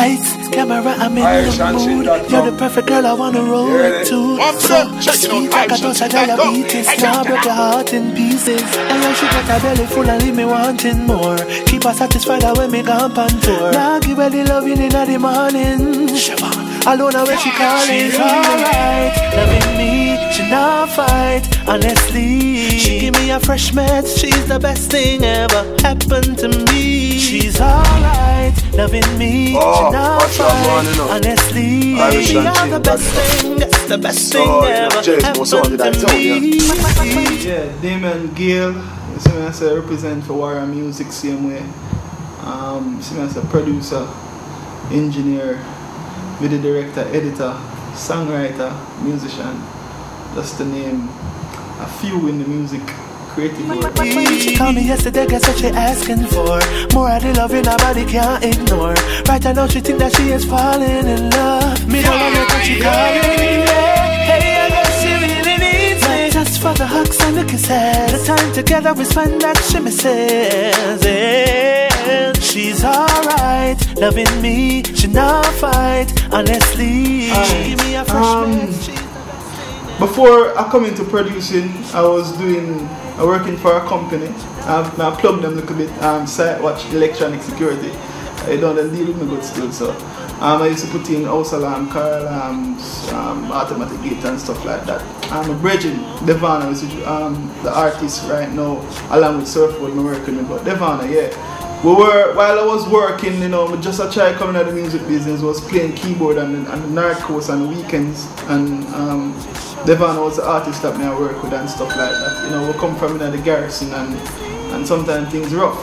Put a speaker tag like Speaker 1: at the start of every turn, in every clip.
Speaker 1: Lights, camera, I'm in the mood. You're the perfect girl I wanna roll to. So sweet like a dose of diabetes. Now break your heart in pieces. And when she got her belly full and leave me wanting more. Keep her satisfied when me gone on tour. Now give her the loving in the morning. Alone when she calling. She's alright, loving me. She not fight, honestly. She give me a fresh medz. She's the best thing ever happened to me. She's alright, loving me. She not fight, honestly. She are the best thing. That's the best thing ever happened to me.
Speaker 2: Yeah, Dameon Gayle. See me as a represent for Warrior Music same way. See me as a producer, engineer, video director, editor, songwriter, musician. Just to name a few in the music creative world.
Speaker 1: She called me yesterday, guess what she asking for? More of the loving her body can't ignore. Right now she think that she is falling in love. Me don't know what she calling. Hey, I know she really needs me. Just for the hugs and the kisses. The time together we spend that she misses. Yeah. She's alright, loving me. She not fight, honestly. She give me a fresh
Speaker 2: before I come into producing, I was working for a company. I plugged them a little bit, site watch electronic security. I don't deal with my good still, so I used to put in house alarm, car alarms, automatic gate and stuff like that. I'm a bridging, Devana, which is the artist right now, along with Surfboard, I'm working with, but Devana, yeah. While I was working, you know, just a try coming out of the music business, was playing keyboard on the North Coast on the weekends, and Devana was the artist that I work with and stuff like that. You know, we come from the garrison and sometimes things rough.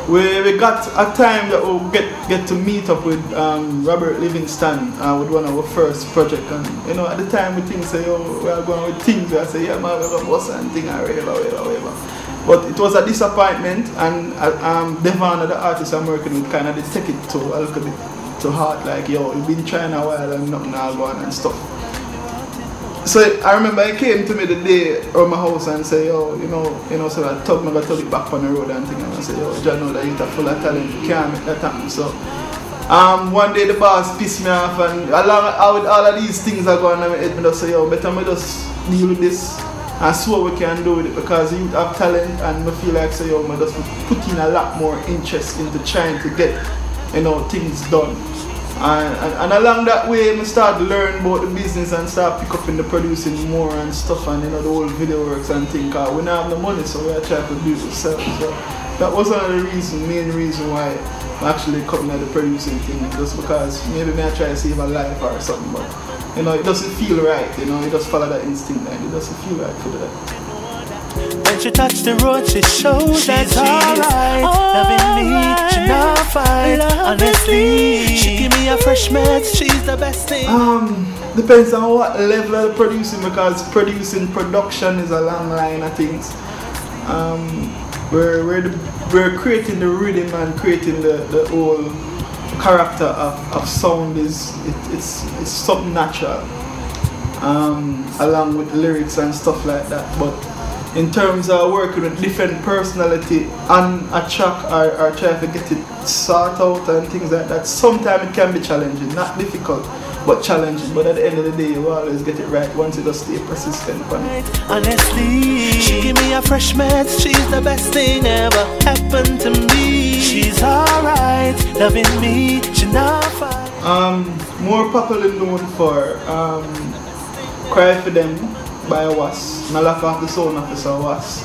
Speaker 2: We got a time that we'll get to meet up with Robert Livingston with one of our first projects, and you know, at the time we think say, oh, we are going with things. I say, yeah man, we're going to bust and thing and whatever. But it was a disappointment, and Devana, the artist I'm working with, kind of take it to a little bit to heart, like, yo, you've been trying a while and nothing all going and stuff. So I remember he came to me the day at my house and say, yo, you know, so I told me to tug it back on the road and thing, and I said, yo, you know that you're full of talent, you can't make that happen. So one day the boss pissed me off, and along with all of these things are going on in my head, I just say, yo, better me just deal with this and see what we can do with it, because you have talent, and I feel like say, yo, I just put in a lot more interest into trying to get, you know, things done. And along that way, I start to learn about the business and start pick up in the producing more and stuff, and you know, the whole video works and things. We don't have the money, so we are trying to do it ourselves. So that was one of the main reason why I'm actually coming at the producing thing, just because maybe I try to save a life or something, but you know, it doesn't feel right, you know, you just follow that instinct and it doesn't feel right for that.
Speaker 1: When she touched the road, she showed that she's alright, loving me, she not fight, honestly. She give me a fresh medz, she's the best thing.
Speaker 2: Depends on what level of producing, because production is a long line of things. We're creating the rhythm and creating the whole character of sound it's something natural, along with lyrics and stuff like that. But in terms of working with different personality on a track or trying to get it sorted out and things like that, sometimes it can be challenging, not difficult, but challenging. But at the end of the day, you always get it right once you just stay persistent on it.
Speaker 1: Honestly, she give me a fresh medz, she's the best thing ever happened to me. She's alright, loving me, she not fight.
Speaker 2: More popularly known for Cry For Them by Wasp. I laugh off the sound of the Wasp.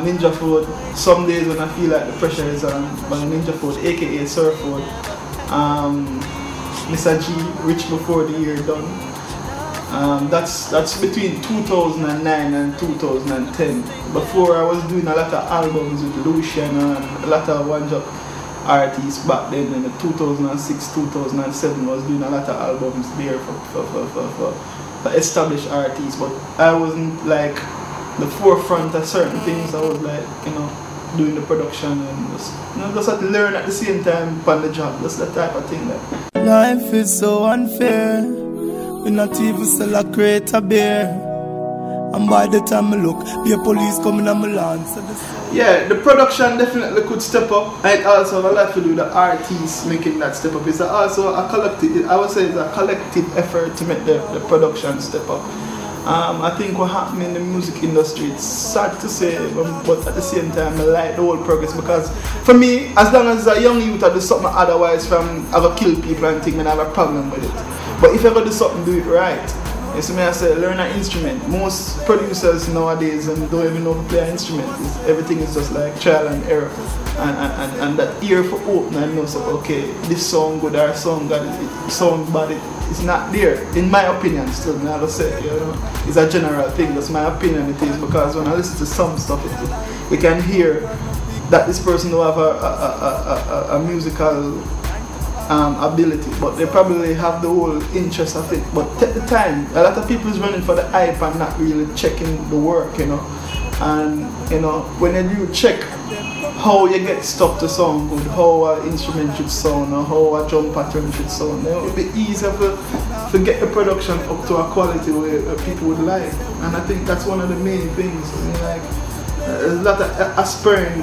Speaker 2: Ninja Food. Some days when I feel like the pressure is on, by Ninja Food, aka Surfboard. Mr. G, Rich Before the Year Done. That's between 2009 and 2010. Before I was doing a lot of albums with Lucian and a lot of one-job artists back then. In 2006, 2007, I was doing a lot of albums there for established artists, but I wasn't like the forefront of certain things. I was like, you know, doing the production and just, you know, just have to learn at the same time on the job. That's the type of thing that.
Speaker 3: Life is so unfair. We not even celebrate a beer.
Speaker 1: And by the time I look, be a police coming on my lawn.
Speaker 2: Yeah, the production definitely could step up. And it also have a lot to do with the artists making that step up. It's also a collective, I would say it's a collective effort to make the production step up. I think what happened in the music industry, it's sad to say, but at the same time I like the whole progress, because for me, as long as a young youth I do something otherwise from I go kill people and think I have a problem with it. But if I go do something, do it right. You see me, I say learn an instrument. Most producers nowadays don't even know how to play an instrument. Everything is just like trial and error. And that ear for open and know, so, okay, this song good or song bad, it's not there. In my opinion, still, I will say, you know, it's a general thing. That's my opinion. It is because when I listen to some stuff, we can hear that this person will have a musical ability, but they probably have the whole interest of it. But take the time. A lot of people is running for the hype and not really checking the work, you know. And you know, when you check how you get stuff to sound good, how an instrument should sound, or how a drum pattern should sound, then it will be easier to get the production up to a quality where people would like. And I think that's one of the main things. I mean, like, there's a lot of aspiring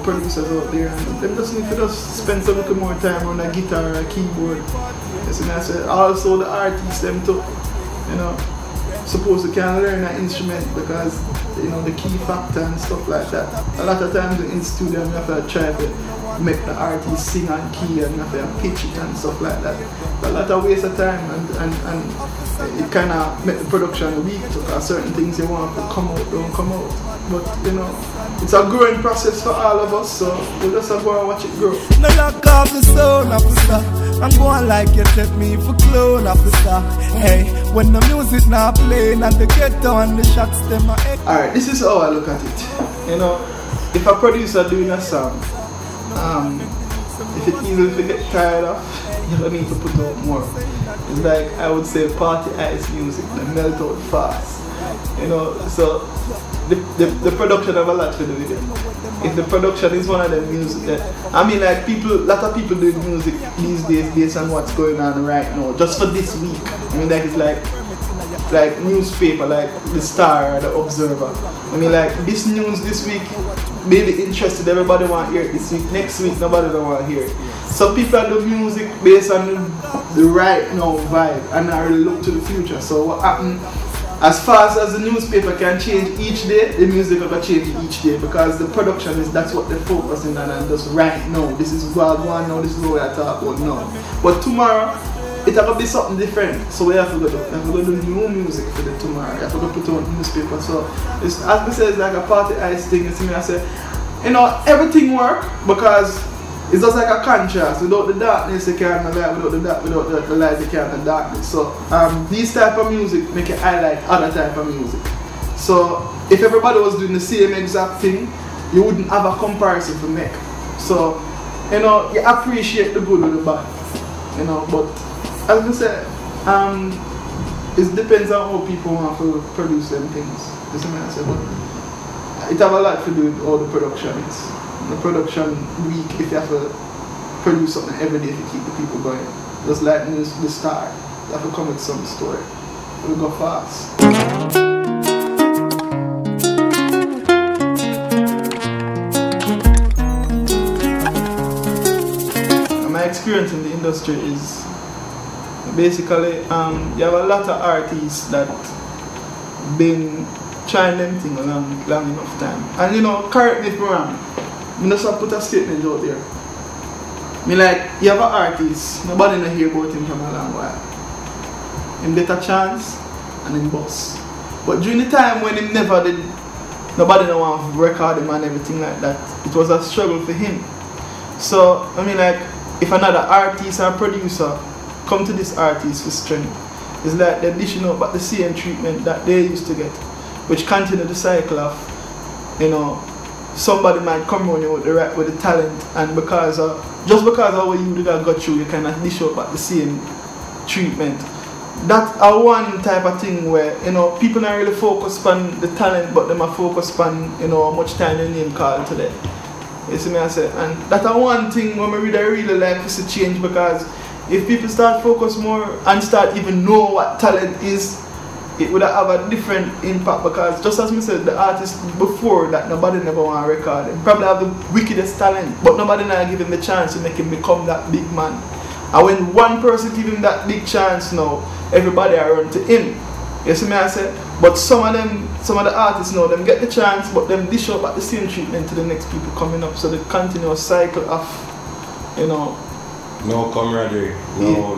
Speaker 2: producers out there, and they just need to just spend some little more time on a guitar or a keyboard. Yes, and I said also the artists them too, you know, supposed to can learn an instrument, because you know the key factor and stuff like that. A lot of times in studio you have to try to make the artist sing on key and you have to pitch it and stuff like that. But a lot of waste of time, and it kind of make the production weak because certain things you want to come out don't come out. But you know, it's a growing process for all of us, so we'll just have to go and watch it grow.
Speaker 1: No lock off the sound officer, I'm going like you take me for clone officer. Hey, when the music not playing and the ghetto and the shots them are.
Speaker 2: Alright, this is how I look at it. You know, if a producer doing a song, if it easily to get tired of, you don't need to put out more. It's like, I would say, party ice music, they melt out fast. You know, so the production have a lot to do with it. If the production is one of the music, I mean, like a lot of people do music these days based on what's going on right now, just for this week. I mean, like it's like newspaper, like the Star or the Observer. I mean, like this news this week, maybe interested, everybody want to hear it this week. Next week, nobody don't want to hear it. So people do music based on the right now vibe and not really look to the future. So what happened? As fast as the newspaper can change each day, the music will change each day, because the production that's what they're focusing on, and just right now, this is what I want now, this is what I talk about now. But tomorrow, it's going to be something different, so we have to go do new music for the tomorrow. We have to go put on newspaper. So it's, as we say, it's like a party ice thing. You see me, I say, you know, everything work because it's just like a contrast. Without the darkness, you can't have light. Without the light, you can't have darkness. So these type of music make it highlight other type of music. So if everybody was doing the same exact thing, you wouldn't have a comparison to make. So you know, you appreciate the good with the bad. You know, but as we say, it depends on how people want to produce them things. You see what I say? But it have a lot to do with all the production is. The production week, if you have to produce something every day to keep the people going. Just like the Star, you have to come with some story. It'll go fast. My experience in the industry is basically you have a lot of artists that been trying them things long enough time. And you know, correct me if I'm wrong, I just put a statement out there. I mean, like, you have an artist, nobody not hear about him from a long while. Him get a chance and him boss. But during the time when him never did, nobody don't want to record him and everything like that, it was a struggle for him. So, I mean, like, if another artist or producer come to this artist for strength, it's like they're dishing out but the same treatment that they used to get, which continue the cycle of, you know, somebody might come on you with the talent, and just because of what you did got you kind of dish out but the same treatment. That's a one type of thing where, you know, people not really focus on the talent, but them are focused on, you know, how much time your name called today. You see me I say? And that's a one thing when I really like to see change, because if people start focus more and start even know what talent is, it would have a different impact because just as me said, the artist before that nobody never want to record him. Probably have the wickedest talent, but nobody now give him the chance to make him become that big man. And when one person give him that big chance now, everybody are run to him. You see me I say? But some of the artists now, them get the chance, but them dish out at the same treatment to the next people coming up. So the continuous cycle of, you know.
Speaker 3: No camaraderie, no